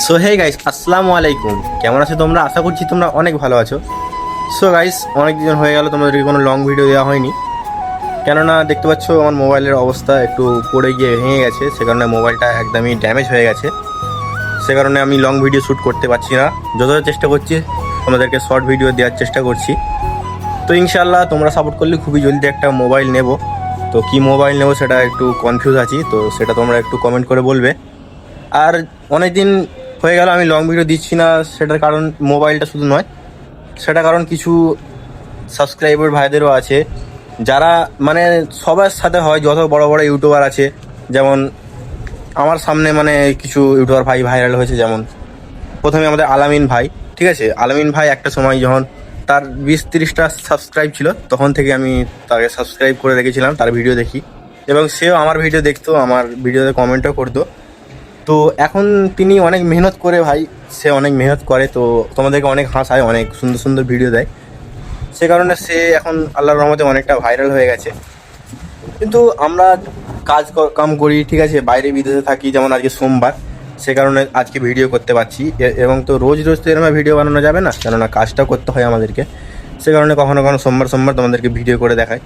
So hey guys, আসসালামু আলাইকুম। কেমন আছো তোমরা? আশা করছি তোমরা অনেক ভালো আছো। সো গাইস, অনেক দিন হয়ে গেল তোমাদেরকে কোনো লং ভিডিও দেওয়া হয়নি, কেননা দেখতে পাচ্ছ আমার মোবাইলের অবস্থা একটু পড়ে গিয়ে ভেঙে গেছে। সে কারণে মোবাইলটা একদমই ড্যামেজ হয়ে গেছে। সে কারণে আমি লং ভিডিও শ্যুট করতে পারছি না। যতটা চেষ্টা করছি তোমাদেরকে শর্ট ভিডিও দেওয়ার চেষ্টা করছি। তো ইনশাল্লাহ তোমরা সাপোর্ট করলে খুবই জলদি একটা মোবাইল নেব। তো কি মোবাইল নেব সেটা একটু কনফিউজ আছি, তো সেটা তোমরা একটু কমেন্ট করে বলবে। আর অনেক দিন হয়ে গেল আমি লং ভিডিও দিচ্ছি না, সেটার কারণ মোবাইলটা শুধু নয়, সেটা কারণ কিছু সাবস্ক্রাইবার ভাইদেরও আছে, যারা মানে সবার সাথে হয়, যত বড় বড় ইউটিউবার আছে। যেমন আমার সামনে মানে কিছু ইউটিউবার ভাই ভাইরাল হয়েছে, যেমন প্রথমে আমাদের আলামিন ভাই। ঠিক আছে, আলামিন ভাই একটা সময় যখন তার 20-30টা সাবস্ক্রাইব ছিল, তখন থেকে আমি তাকে সাবস্ক্রাইব করে রেখেছিলাম, তার ভিডিও দেখি, এবং সেও আমার ভিডিও দেখতো, আমার ভিডিওতে কমেন্টও করতো। তো এখন তিনি অনেক মেহনত করে ভাই, সে অনেক মেহনত করে, তো তোমাদেরকে অনেক হাসায়, অনেক সুন্দর সুন্দর ভিডিও দেয়। সে কারণে সে এখন আল্লাহর রহমতে অনেকটা ভাইরাল হয়ে গেছে। কিন্তু আমরা কাম করি, ঠিক আছে, বাইরে বিদেশে থাকি, যেমন আজকে সোমবার, সে কারণে আজকে ভিডিও করতে পারছি। এবং তো রোজ রোজ তো এরকম ভিডিও বানানো যাবে না, কেননা কাজটা করতে হয় আমাদেরকে। সে কারণে কখনো কখনো সোমবার সোমবার তোমাদেরকে ভিডিও করে দেখায়।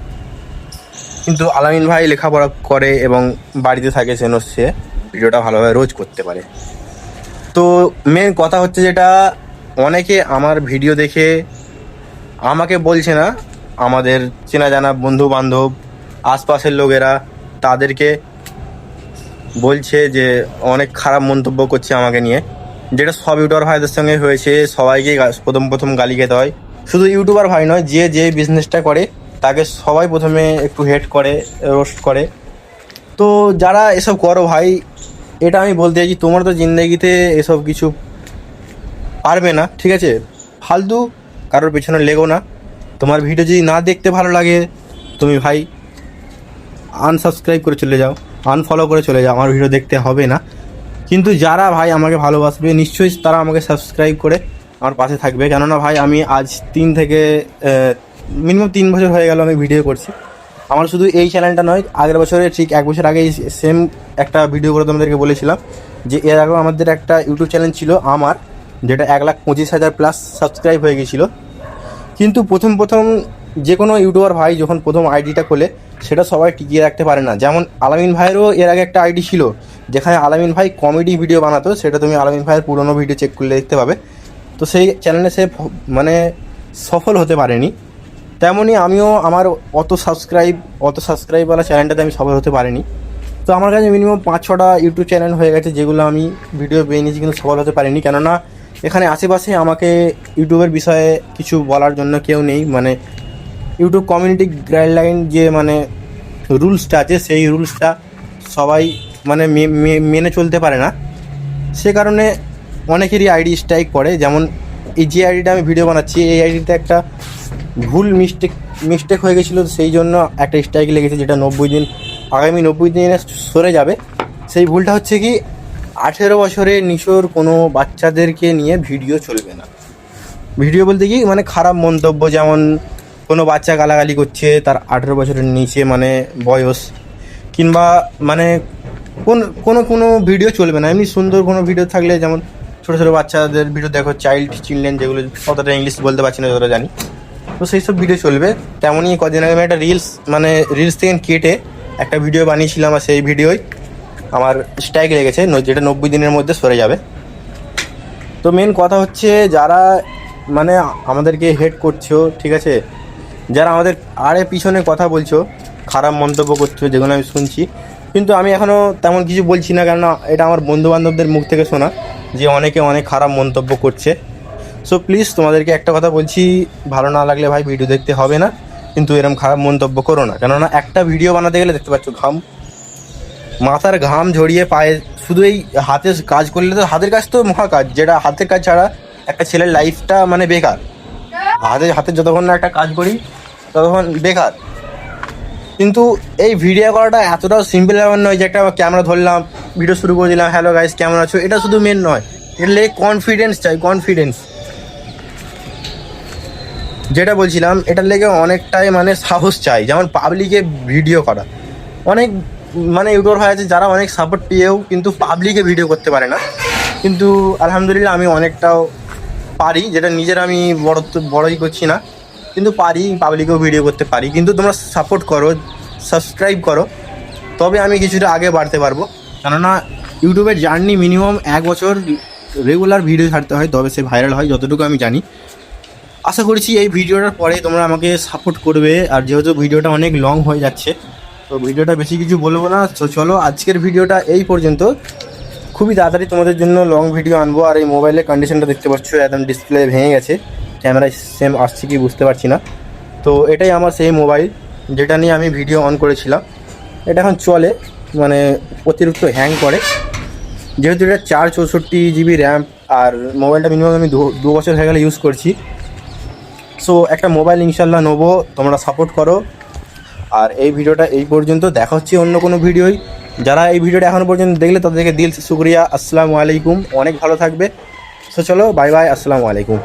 কিন্তু আলামিন ভাই লেখাপড়া করে এবং বাড়িতে থাকে, সে ভিডিওটা ভালোভাবে রোজ করতে পারে। তো মেন কথা হচ্ছে যেটা, অনেকে আমার ভিডিও দেখে আমাকে বলছে না, আমাদের চেনা জানা বন্ধু বান্ধব, আশপাশের লোকেরা তাদেরকে বলছে যে অনেক খারাপ মন্তব্য করছে আমাকে নিয়ে, যেটা সব ইউটিউবার ভাইদের সঙ্গে হয়েছে। সবাইকে প্রথম প্রথম গালি খেতে হয়। শুধু ইউটিউবার ভাই নয়, যে যে বিজনেসটা করে তাকে সবাই প্রথমে একটু হেট করে, রোস্ট করে। তো যারা এসব করো ভাই, এটা আমি বলতে চাইছি, তোমার তো জিন্দগিতে এসব কিছু পারবে না, ঠিক আছে? ফালতু কারোর পেছনে লেগো না। তোমার ভিডিও যদি না দেখতে ভালো লাগে, তুমি ভাই আনসাবস্ক্রাইব করে চলে যাও, আনফলো করে চলে যাও, আমার ভিডিও দেখতে হবে না। কিন্তু যারা ভাই আমাকে ভালোবাসবে, নিশ্চয়ই তারা আমাকে সাবস্ক্রাইব করে আমার পাশে থাকবে। কেননা ভাই আমি আজ মিনিমাম 3 বছর হয়ে গেল আমি ভিডিও করছি। আমার শুধু এই চ্যানেলটা নয়, আগের বছরে ঠিক 1 বছর আগে সেম একটা ভিডিও করে তোমাদেরকে বলেছিলাম যে এর আগেও আমাদের একটা ইউটিউব চ্যানেল ছিল আমার, যেটা 1,25,000 প্লাস সাবস্ক্রাইব হয়ে গেছিলো। কিন্তু প্রথম যে কোনো ইউটিউবার ভাই যখন প্রথম আইডিটা খোলে, সেটা সবাই টিকিয়ে রাখতে পারে না। যেমন আলামিন ভাইয়েরও এর আগে একটা আইডি ছিল, যেখানে আলামিন ভাই কমেডি ভিডিও বানাতো, সেটা তুমি আলামিন ভাইয়ের পুরোনো ভিডিও চেক করলে দেখতে পাবে। তো সেই চ্যানেলে সে মানে সফল হতে পারেনি। তেমনই আমিও আমার অত সাবস্ক্রাইবওয়ালা চ্যানেলটাতে আমি সফল হতে পারিনি। তো আমার কাছে মিনিমাম 5-6টা ইউটিউব চ্যানেল হয়ে গেছে, যেগুলো আমি ভিডিও বানিয়েছি কিন্তু সফল হতে পারিনি। কেননা এখানে আশেপাশে আমাকে ইউটিউবের বিষয়ে কিছু বলার জন্য কেউ নেই। মানে ইউটিউব কমিউনিটি গাইডলাইন যে মানে রুলসটা আছে, সেই রুলসটা সবাই মানে মেনে চলতে পারে না। সে কারণে অনেকেরই আইডি স্ট্রাইক পড়ে। যেমন এই যে আইডিটা আমি ভিডিও বানাচ্ছি, এই আইডিতে একটা ভুল মিস্টেক হয়ে গেছিলো, সেই জন্য একটা স্ট্রাইক লেগেছে, যেটা আগামী 90 দিনে সরে যাবে। সেই ভুলটা হচ্ছে কি, 18 বছরের নিচের কোনো বাচ্চাদেরকে নিয়ে ভিডিও চলবে না। ভিডিও বলতে কি, মানে খারাপ মন্তব্য, যেমন কোনো বাচ্চা গালাগালি করছে, তার 18 বছরের নিচে মানে বয়স, কিংবা মানে কোনো ভিডিও চলবে না। এমনি সুন্দর কোনো ভিডিও থাকলে, যেমন ছোটো ছোটো বাচ্চাদের ভিডিও দেখো, চিলড্রেন, যেগুলো অতটা ইংলিশ বলতে পারছি না যতটা জানি, তো সেই সব ভিডিও চলবে। তেমনই কদিন আগে আমি একটা রিলস থেকে কেটে একটা ভিডিও বানিয়েছিলাম, আর সেই ভিডিওই আমার স্ট্রাইক লেগেছে, যেটা 90 দিনের মধ্যে সরে যাবে। তো মেন কথা হচ্ছে, যারা মানে আমাদেরকে হেট করছো, ঠিক আছে, যারা আমাদের পিছনে কথা বলছো, খারাপ মন্তব্য করছো, যেগুলো আমি শুনছি, কিন্তু আমি এখনও তেমন কিছু বলছি না, কেননা এটা আমার বন্ধুবান্ধবদের মুখ থেকে শোনা যে অনেকে অনেক খারাপ মন্তব্য করছে। সো প্লিজ তোমাদেরকে একটা কথা বলছি, ভালো না লাগলে ভাই ভিডিও দেখতে হবে না, কিন্তু এরকম খারাপ মন্তব্য করো না। কেননা একটা ভিডিও বানাতে গেলে দেখতে পাচ্ছ মাথার ঘাম ঝরিয়ে পায়ে, শুধু এই হাতের কাজ করলে তো, হাতের কাজ তো মহা কাজ, যেটা হাতের কাজ ছাড়া একটা ছেলের লাইফটা মানে বেকার। হাতের যতক্ষণ না একটা কাজ করি ততক্ষণ বেকার। কিন্তু এই ভিডিও করাটা এতটাও সিম্পল ব্যাপার নয় যে একটা ক্যামেরা ধরলাম, ভিডিও শুরু করে দিলাম, হ্যালো গাইস কেমন আছো, এটা শুধু মেন নয়। এটা লেগে কনফিডেন্স চাই, কনফিডেন্স, যেটা বলছিলাম, এটার লেগে অনেকটাই মানে সাহস চাই। যেমন পাবলিকে ভিডিও করা, অনেক মানে ইউটিউবার হয়ে আছে যারা অনেক সাপোর্ট পেয়েও কিন্তু পাবলিকে ভিডিও করতে পারে না। কিন্তু আলহামদুলিল্লাহ আমি অনেকটাও পারি, যেটা নিজের আমি বড়ই করছি না, কিন্তু পারি, পাবলিকেও ভিডিও করতে পারি। কিন্তু তোমরা সাপোর্ট করো, সাবস্ক্রাইব করো, তবে আমি কিছুটা আগে বাড়তে পারবো। কেননা ইউটিউবের জার্নি মিনিমাম 1 বছর রেগুলার ভিডিও ছাড়তে হয়, তবে সে ভাইরাল হয়, যতটুকু আমি জানি। আশা করছি এই ভিডিওটার পরে তোমরা আমাকে সাপোর্ট করবে। আর যেহেতু ভিডিওটা অনেক লং হয়ে যাচ্ছে, তো ভিডিওটা বেশি কিছু বলবো না। তো চলো আজকের ভিডিওটা এই পর্যন্ত। খুবই তাড়াতাড়ি তোমাদের জন্য লং ভিডিও আনবো। আর এই মোবাইলের কন্ডিশনটা দেখতে পাচ্ছ, একদম ডিসপ্লে ভেঙে গেছে, ক্যামেরায় সেম আসছে কি বুঝতে পারছি না। তো এটাই আমার সেই মোবাইল যেটা নিয়ে আমি ভিডিও অন করেছিলাম। এটা এখন চলে, মানে অতিরিক্ত হ্যাং করে, যেহেতু এটা 464 GB র্যাম। আর মোবাইলটা মিনিমাম আমি 2 বছর হয়ে গেলে ইউজ করছি। সো একটা মোবাইল ইনশাল্লাহ নেবো, তোমরা সাপোর্ট করো। আর এই ভিডিওটা এই পর্যন্ত, দেখা হচ্ছে অন্য কোনো ভিডিওই। যারা এই ভিডিওটা এখনও পর্যন্ত দেখলে তাদেরকে দিল শুক্রিয়া। আসসালামু আলাইকুম, অনেক ভালো থাকবে। সো চলো, বাই বাই, আসসালামু আলাইকুম।